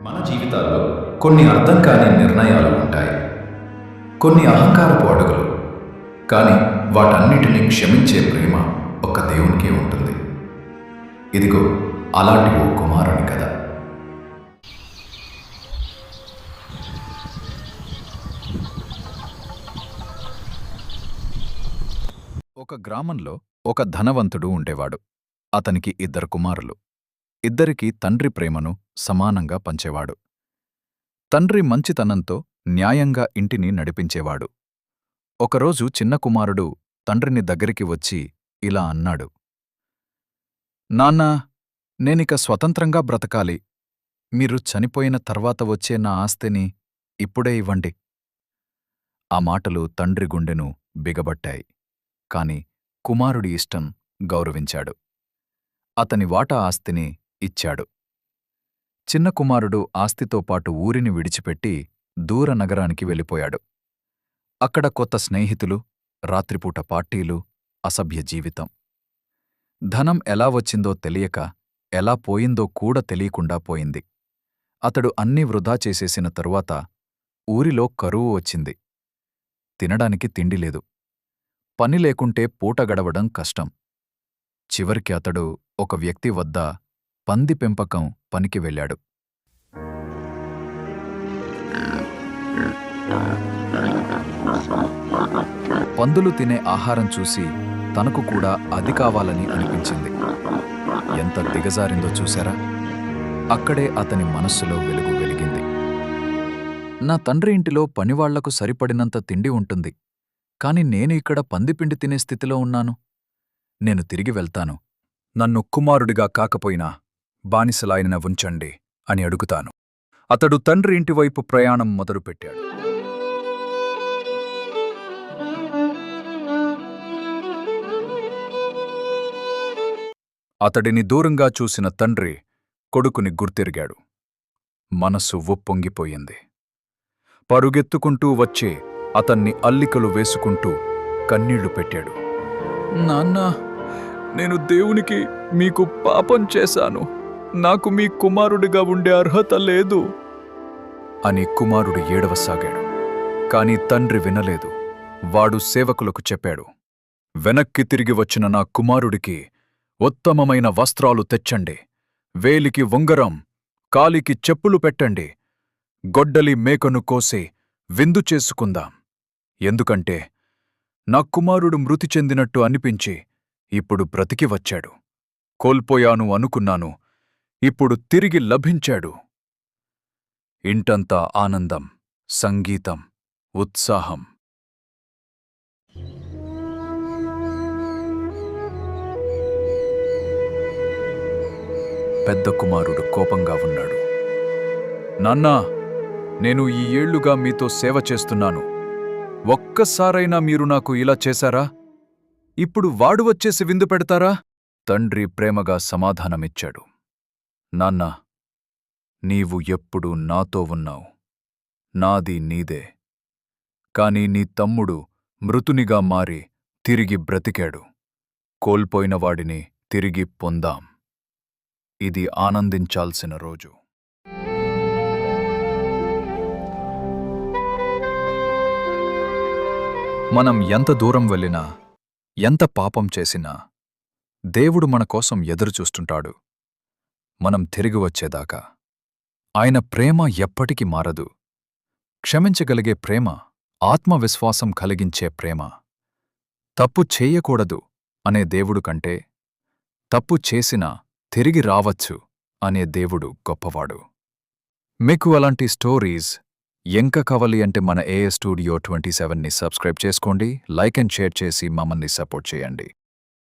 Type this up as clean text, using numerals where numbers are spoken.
మన జీవితాల్లో కొన్ని అర్థం కాని నిర్ణయాలు ఉంటాయి, కొన్ని అహంకారపు అడుగులు. కానీ వాటన్నిటినీ క్షమించే ప్రేమ ఒక్క దేవునికే ఉంటుంది. ఇదిగో అలాంటి ఓ కుమారుని కథ. ఒక గ్రామంలో ఒక ధనవంతుడు ఉండేవాడు. అతనికి 2 కుమారులు. ఇద్దరికీ తండ్రి ప్రేమను సమానంగా పంచేవాడు. తండ్రి మంచితనంతో న్యాయంగా ఇంటిని నడిపించేవాడు. ఒకరోజు చిన్న కుమారుడు తండ్రిని దగ్గరికి వచ్చి ఇలా అన్నాడు, నాన్నా, నేనిక స్వతంత్రంగా బ్రతకాలి. మీరు చనిపోయిన తర్వాత వచ్చే నా ఆస్తిని ఇప్పుడే ఇవ్వండి. ఆ మాటలు తండ్రి గుండెను బిగబట్టాయి. కాని కుమారుడి ఇష్టం గౌరవించాడు. అతని వాటా ఆస్తిని ఇచ్చాడు. చిన్న కుమారుడు ఆస్తితో పాటు ఊరిని విడిచిపెట్టి దూర నగరానికి వెళ్ళిపోయాడు. అక్కడ కొత్త స్నేహితులు, రాత్రిపూట పార్టీలు, అసభ్య జీవితం. ధనం ఎలా వచ్చిందో తెలియక, ఎలా పోయిందో కూడా తెలియకుండా పోయింది. అతడు అన్నీ వృధా చేసేసిన తరువాత ఊరిలో కరువు వచ్చింది. తినడానికి తిండి లేదు. పని లేకుంటే పూట గడవడం కష్టం. చివరికి అతడు ఒక వ్యక్తి వద్ద పంది పెంపకం పనికి వెళ్ళాడు. పందులు తినే ఆహారం చూసి తనకు కూడా అది కావాలని అనిపించింది. ఎంత దిగజారిందో చూశారా? అక్కడే అతని మనస్సులో వెలుగు వెలిగింది. నా తండ్రి ఇంటిలో పనివాళ్లకు సరిపడినంత తిండి ఉంటుంది, కాని నేను ఇక్కడ పందిపిండి తినే స్థితిలో ఉన్నాను. నేను తిరిగి వెళ్తాను. నన్ను కుమారుడిగా కాకపోయినా బానిసలాయన ఉంచండి అని అడుగుతాను. అతడు తండ్రి ఇంటివైపు ప్రయాణం మొదలుపెట్టాడు. అతడిని దూరంగా చూసిన తండ్రి కొడుకుని గుర్తిరిగాడు. మనసు ఉప్పొంగిపోయింది. పరుగెత్తుకుంటూ వచ్చి అతన్ని అల్లికలు వేసుకుంటూ కన్నీళ్లు పెట్టాడు. నాన్నా, నేను దేవునికి మీకు పాపం చేశాను. నాకు మీ కుమారుడిగా ఉండే అర్హత లేదు అని కుమారుడు ఏడవసాగాడు. కాని తండ్రి వినలేదు. వాడు సేవకులకు చెప్పాడు, వెనక్కి తిరిగి వచ్చిన నా కుమారుడికి ఉత్తమమైన వస్త్రాలు తెచ్చండి, వేలికి ఉంగరం, కాలికి చెప్పులు పెట్టండి, గొడ్డలి మేకను కోసి విందు చేసుకుందాం. ఎందుకంటే నా కుమారుడు మృతి చెందినట్టు అనిపించి ఇప్పుడు బ్రతికి వచ్చాడు. కోల్పోయాను అనుకున్నాను, ఇప్పుడు తిరిగి లభించాడు. ఇంటంతా ఆనందం, సంగీతం, ఉత్సాహం. పెద్ద కుమారుడు కోపంగా ఉన్నాడు. నాన్నా, నేను ఈ ఏళ్లుగా మీతో సేవ చేస్తున్నాను. ఒక్కసారైనా మీరు నాకు ఇలా చేశారా? ఇప్పుడు వాడు వచ్చేసి విందు పెడతారా? తండ్రి ప్రేమగా సమాధానమిచ్చాడు. నాన్నా, నీవు ఎప్పుడూ నాతో ఉన్నావు. నాది నీదే. కాని నీ తమ్ముడు మృతునిగా మారి తిరిగి బ్రతికాడు. కోల్పోయినవాడిని తిరిగి పొందాం. ఇది ఆనందించాల్సిన రోజు. మనం ఎంత దూరం వెళ్ళినా, ఎంత పాపం చేసినా దేవుడు మన కోసం ఎదురుచూస్తుంటాడు, మనం తిరిగి వచ్చేదాకా. ఆయన ప్రేమ ఎప్పటికీ మారదు. క్షమించగలిగే ప్రేమ, ఆత్మవిశ్వాసం కలిగించే ప్రేమ. తప్పు చేయకూడదు అనే దేవుడు కంటే తప్పు చేసినా తిరిగి రావచ్చు అనే దేవుడు గొప్పవాడు. మీకు అలాంటి స్టోరీస్ ఎంక కావాలి అంటే మన AS Studio 27ని సబ్స్క్రైబ్ చేసుకోండి, లైక్ అండ్ షేర్ చేసి మమ్మల్ని సపోర్ట్ చేయండి.